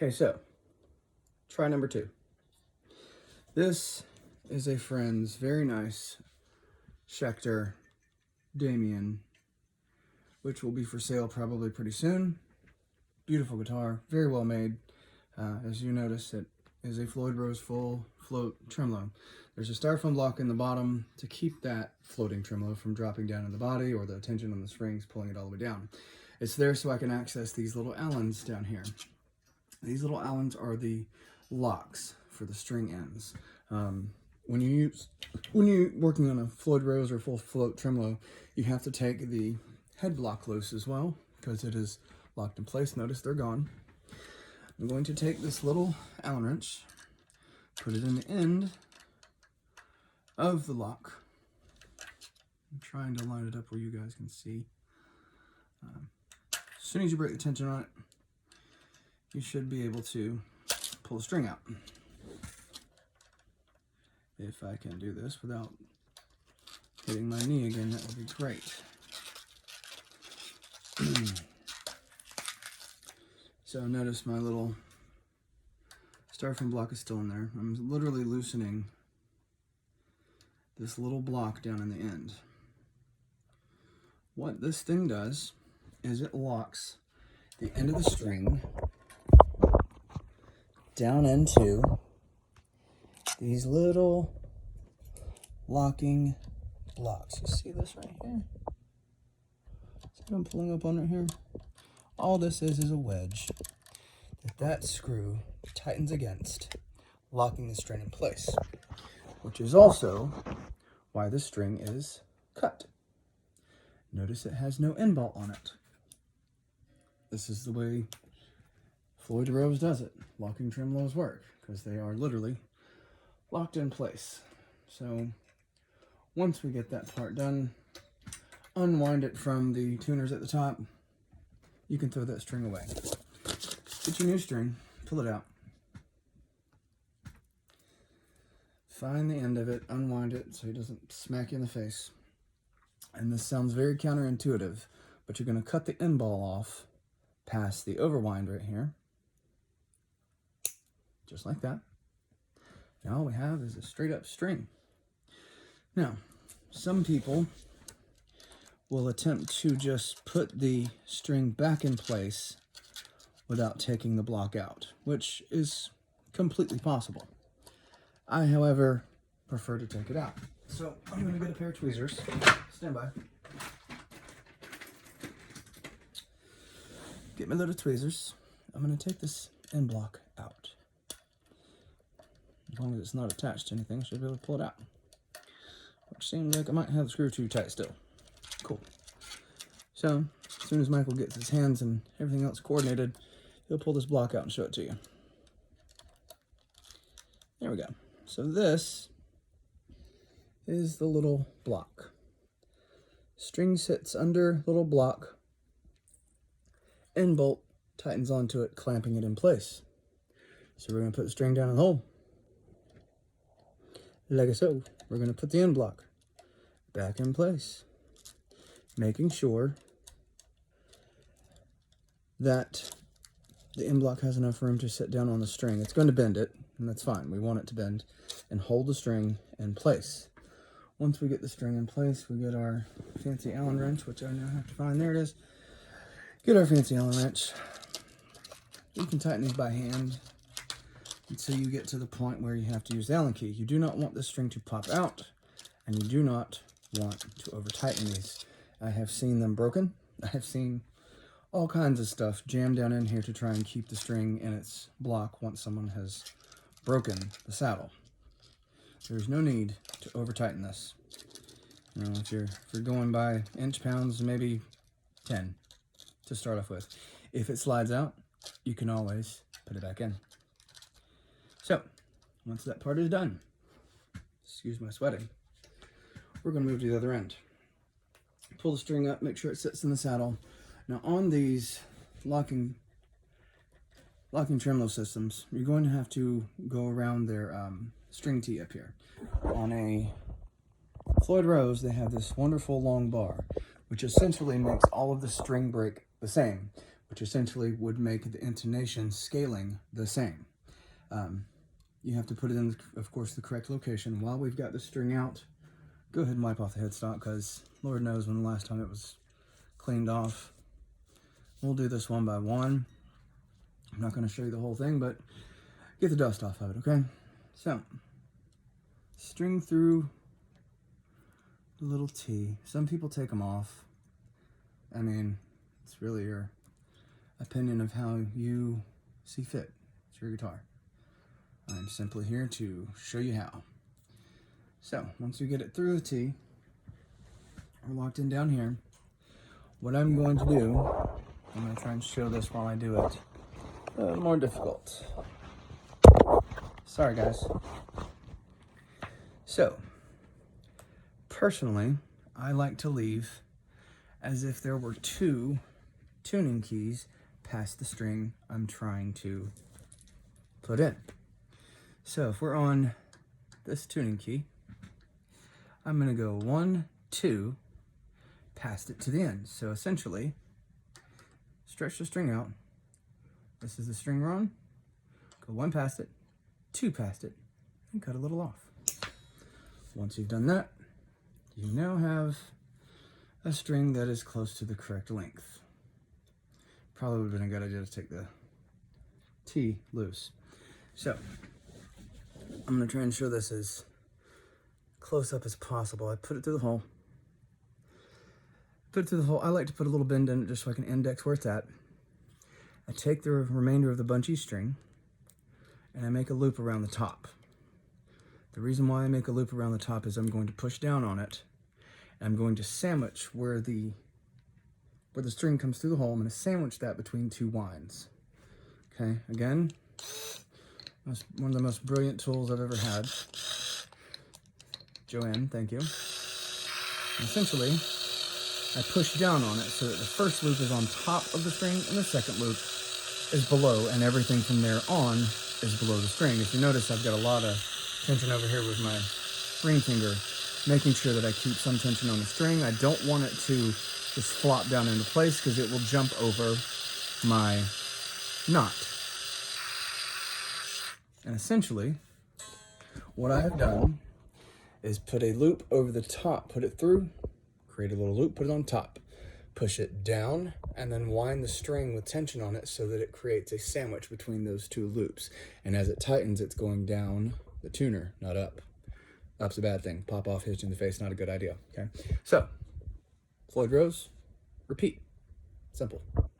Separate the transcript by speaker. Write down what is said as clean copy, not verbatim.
Speaker 1: Okay, so try number 2. This is a friend's very nice Schecter Damien, which will be for sale probably pretty soon. Beautiful guitar, very well made. As you notice, it is a Floyd Rose full float tremolo. There's a styrofoam block in the bottom to keep that floating tremolo from dropping down in the body or the tension on the strings pulling it all the way down. It's there so I can access these little Allens down here. These little Allens are the locks for the string ends. When you're working on a Floyd Rose or full float tremolo, you have to take the head block loose as well because it is locked in place. Notice they're gone. I'm going to take this little Allen wrench, put it in the end of the lock. I'm trying to line it up where you guys can see. As soon as you break the tension on it, you should be able to pull the string out. If I can do this without hitting my knee again, that would be great. So notice my little styrofoam block is still in there. I'm literally loosening this little block down in the end. What this thing does is it locks the end of the string down into these little locking blocks. You see this right here? See what I'm pulling up on right here? All this is a wedge that screw tightens against, locking the string in place, which is also why the string is cut. Notice it has no end bolt on it. This is the way Floyd Rose does it. Locking tremolos work because they are literally locked in place. So once we get that part done, unwind it from the tuners at the top. You can throw that string away. Get your new string, pull it out. Find the end of it, unwind it so it doesn't smack you in the face. And this sounds very counterintuitive, but you're going to cut the end ball off past the overwind right here. Just like that. Now all we have is a straight up string. Now, some people will attempt to just put the string back in place without taking the block out, which is completely possible. I, however, prefer to take it out. So I'm going to get a pair of tweezers. Stand by. Get my little tweezers. I'm going to take this end block out. As long as it's not attached to anything, I should be able to pull it out. Which seems like I might have the screw too tight still. Cool. So, as soon as Michael gets his hands and everything else coordinated, he'll pull this block out and show it to you. There we go. So this is the little block. String sits under little block. End bolt tightens onto it, clamping it in place. So we're going to put the string down in the hole. Like so. We're going to put the end block back in place, making sure that the end block has enough room to sit down on the string. It's going to bend it, and that's fine. We want it to bend and hold the string in place. Once we get the string in place, we get our fancy Allen wrench, which I now have to find. There it is. Get our fancy Allen wrench. You can tighten these by hand until you get to the point where you have to use the Allen key. You do not want this string to pop out, and you do not want to over tighten these. I have seen them broken. I have seen all kinds of stuff jammed down in here to try and keep the string in its block once someone has broken the saddle. There's no need to over tighten this. You know, if you're going by inch pounds, maybe 10 to start off with. If it slides out, you can always put it back in. So, once that part is done, excuse my sweating, we're going to move to the other end. Pull the string up, make sure it sits in the saddle. Now on these locking tremolo systems, you're going to have to go around their string tee up here. On a Floyd Rose, they have this wonderful long bar, which essentially makes all of the string break the same, which essentially would make the intonation scaling the same. You have to put it in, of course, the correct location. While we've got the string out, go ahead and wipe off the headstock, because Lord knows when the last time it was cleaned off. We'll do this one by one. I'm not going to show you the whole thing, but get the dust off of it, okay? So, string through the little T. Some people take them off. I mean, it's really your opinion of how you see fit. It's your guitar. I'm simply here to show you how. So, once you get it through the T, we're locked in down here. What I'm going to do, I'm going to try and show this while I do it. A little more difficult. Sorry, guys. So, personally, I like to leave as if there were two tuning keys past the string I'm trying to put in. So if we're on this tuning key, I'm going to go 1, 2, past it to the end. So essentially, stretch the string out. This is the string we're on. Go 1 past it, 2 past it, and cut a little off. Once you've done that, you now have a string that is close to the correct length. Probably would have been a good idea to take the T loose. So, I'm going to try and show this as close up as possible. I put it through the hole. I like to put a little bend in it just so I can index where it's at. I take the remainder of the bunchy string and I make a loop around the top. The reason why I make a loop around the top is I'm going to push down on it. And I'm going to sandwich where the string comes through the hole. I'm going to sandwich that between 2 winds. Okay, again, one of the most brilliant tools I've ever had. Joanne, thank you. And essentially, I push down on it so that the first loop is on top of the string and the second loop is below, and everything from there on is below the string. If you notice, I've got a lot of tension over here with my ring finger, making sure that I keep some tension on the string. I don't want it to just flop down into place because it will jump over my knot. And essentially, what I have done is put a loop over the top, put it through, create a little loop, put it on top, push it down, and then wind the string with tension on it so that it creates a sandwich between those 2 loops. And as it tightens, it's going down the tuner, not up. Up's a bad thing. Pop off, hit you in the face, not a good idea. Okay. So, Floyd Rose, repeat. Simple.